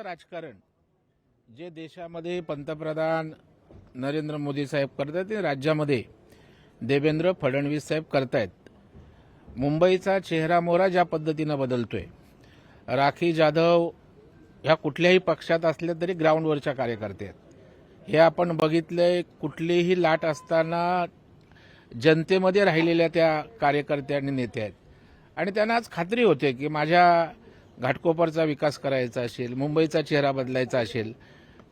राजकारण जे देशामध्ये पंतप्रधान नरेंद्र मोदी साहेब करतात ते राज्यामध्ये देवेंद्र फडणवीस साहेब करतायत. मुंबईचा चेहरा मोहरा ज्या पद्धतीनं बदलतोय, राखी जाधव ह्या कुठल्याही पक्षात असल्या तरी ग्राउंडवरच्या कार्यकर्ते आहेत. हे आपण बघितलंय. कुठलीही लाट असताना जनतेमध्ये राहिलेल्या त्या कार्यकर्त्या आणि नेते आहेत आणि त्यांना आज खात्री होते की माझ्या घाटकोपरचा विकास करायचा असेल, मुंबईचा चेहरा बदलायचा असेल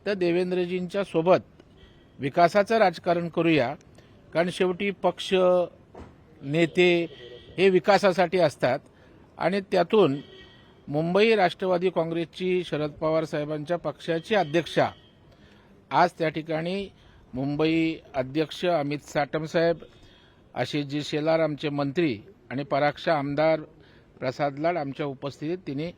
तर देवेंद्रजींच्या सोबत विकासाचं राजकारण करूया. कारण शेवटी पक्ष नेते हे विकासासाठी असतात आणि त्यातून मुंबई राष्ट्रवादी काँग्रेसची शरद पवार साहेबांच्या पक्षाची अध्यक्षा आज त्या ठिकाणी मुंबई अध्यक्ष अमित साटम साहेब, आशिषजी शेलार आमचे मंत्री आणि पराक्षा आमदार प्रसाद लाड आमच्या उपस्थितीत तिने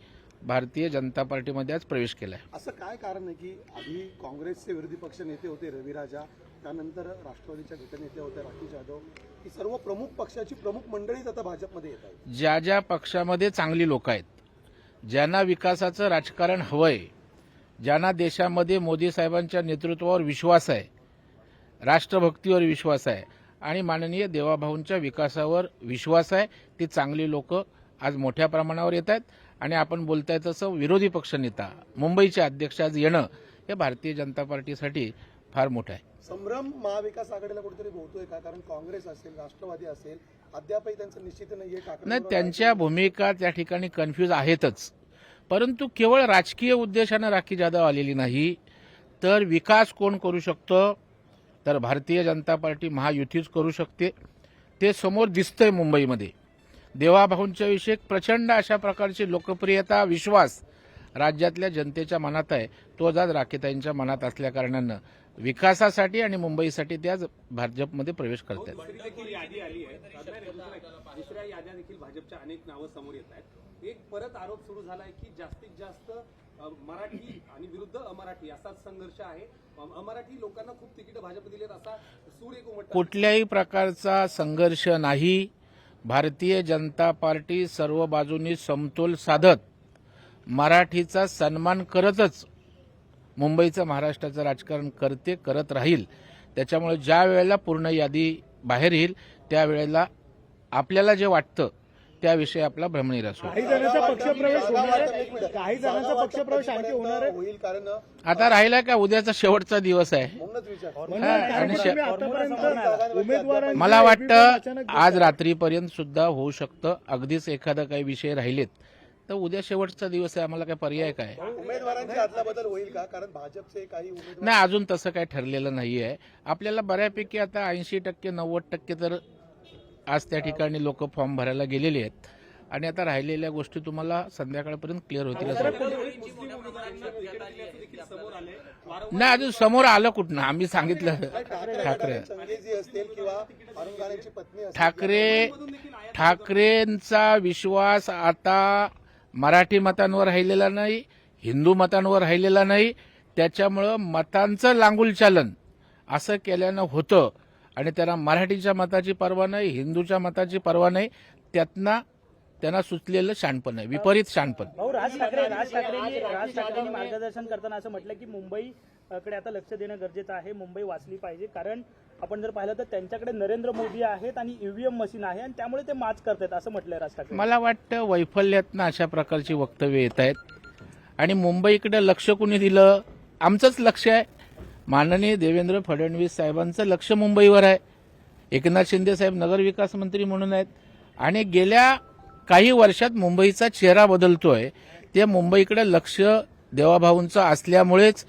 भारतीय जनता पार्टीमध्ये आज प्रवेश केला आहे. असं काय कारण आहे की आधी काँग्रेसचे विरोधी पक्ष नेते होते रवी राजा, त्यानंतर राष्ट्रवादीच्या गटनेते होते राखी जाधव, ही सर्व प्रमुख पक्षाची प्रमुख मंडळीच आता भाजपमध्ये येत आहेत. ज्या ज्या पक्षामध्ये चांगली लोक आहेत, ज्यांना विकासाचं राजकारण हवंय, ज्यांना देशामध्ये मोदी साहेबांच्या नेतृत्वावर विश्वास आहे, राष्ट्रभक्तीवर विश्वास आहे आणि माननीय देवाभाऊंच्या विकासावर विश्वास आहे, ती चांगली लोक आज मोठ्या प्रमाणावर येत आहेत. आणि आपण बोलताय तसं विरोधी पक्षनेता मुंबईचे अध्यक्ष आज येणं हे भारतीय जनता पार्टीसाठी फार मोठं आहे. संभ्रम महाविकास आघाडीला कुठेतरी बोलतोय का? कारण काँग्रेस असेल, राष्ट्रवादी असेल, अद्यापही त्यांचं निश्चित नाही, त्यांच्या भूमिका त्या ठिकाणी कन्फ्यूज आहेतच. परंतु केवळ राजकीय उद्देशानं राखी जाधव आलेली नाही, तर विकास कोण करू शकतं, तर भारतीय जनता पार्टी महायुतीच करू शकते. ते समोर दिसतंय. मुंबईमध्ये देवाभाऊंच्या विषयी प्रचंड अशा प्रकारची लोकप्रियता, विश्वास राज्यातल्या जनतेच्या मनात आहे. तो आज राखीताईंच्या मनात असल्या कारणानं विकासासाठी आणि मुंबईसाठी ते आज भाजपमध्ये प्रवेश करत आहेत. दुसऱ्या याद्या देखील भाजपच्या अनेक नावं समोर येत आहेत. एक परत आरोप सुरू झाला आहे की जास्तीत जास्त मराठी आणि विरुद्ध अमराठी असाच संघर्ष आहे. अमराठी लोकांना खूप तिकीट भाजप दिलेत असा सूर एक उमटला. कुठल्याही प्रकारचा संघर्ष नाही. भारतीय जनता पार्टी सर्व बाजूंनी समतोल साधत मराठीचा सन्मान करतच मुंबईचं, महाराष्ट्राचं राजकारण करत राहील. त्याच्यामुळे ज्या वेळेला पूर्ण यादी बाहेर येईल त्यावेळेला आपल्याला जे वाटतं त्याविषयी आपला भ्रमनिरास काही जणांचा पक्षप्रवेश आणखी होणार होईल. कारण आता राहिला का उद्याचा शेवटचा दिवस आहे. उमेदवार मला वाटतं आज रात्रीपर्यंत सुद्धा होऊ शकतं. अगदीच एखादा काही विषय राहिलेत तर उद्या शेवटचा दिवस आहे. आम्हाला काय पर्याय काय? उमेदवारांची अदलाबदल होईल का? कारण भाजपचे काही उमेदवार नाही, अजून तसं काही ठरलेलं नाहीये. आपल्याला बऱ्यापैकी आता 80% 90% तर आज त्या ठिकाणी लोक फॉर्म भरायला गेलेले आहेत आणि आता राहिलेल्या गोष्टी तुम्हाला संध्याकाळपर्यंत क्लिअर होतील. नाही, अजून समोर आलं कुठनं? आम्ही सांगितलं ठाकरेंचा विश्वास आता मराठी मतांवर राहिलेला नाही, हिंदू मतांवर राहिलेला नाही. त्याच्यामुळं मतांचं लांगुल चालन असं केल्यानं होतं आणि त्यांना मराठीच्या मताची पर्वा नाही, हिंदूच्या मताची पर्वा नाही. त्यांना सुचलेलं शाणपण आहे, विपरीत शाणपण. राज ठाकरेंनी मार्गदर्शन करताना असं म्हटलं की मुंबईकडे आता लक्ष देणं गरजेचं आहे, मुंबई वाचली पाहिजे. कारण आपण जर पाहिलं तर त्यांच्याकडे नरेंद्र मोदी आहेत आणि ईव्हीएम मशीन आहे आणि त्यामुळे ते माच करतात असं म्हटलंय राज ठाकरे. मला वाटतं वैफल्यातनं अशा प्रकारची वक्तव्य येत आहेत आणि मुंबईकडे लक्ष कुणी दिलं? आमचंच लक्ष आहे. माननीय देवेंद्र फडणवीस साहेबांचं लक्ष मुंबईवर आहे. एकनाथ शिंदे साहेब नगरविकास मंत्री म्हणून आहेत आणि गेल्या काही वर्षात मुंबईचा चेहरा बदलतोय. ते मुंबईकडे लक्ष देवाभाऊंचं असल्यामुळेच,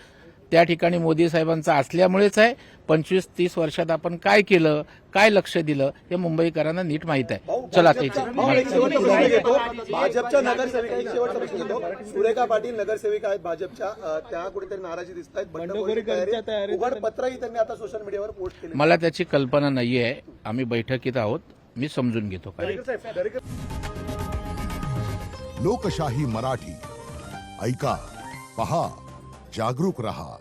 त्या ठिकाणी मोदी साहेबांचं असल्यामुळेच आहे. 25-30 वर्षात आपण काय केलं, काय लक्ष दिलं हे मुंबईकरांना नीट माहीत आहे. चला भाजपच्या नगरसेविका सुरेखा पाटील नगरसेविका आहेत भाजपच्या, त्या कुठेतरी नाराजी दिसत आहेत. उघड पत्रही त्यांनी आता सोशल मीडियावर पोस्ट केलं. मला त्याची कल्पना नाहीये. आम्ही बैठकीत आहोत, मी समजून घेतो काय. लोकशाही मराठी ऐका, पहा, जागरूक रहा.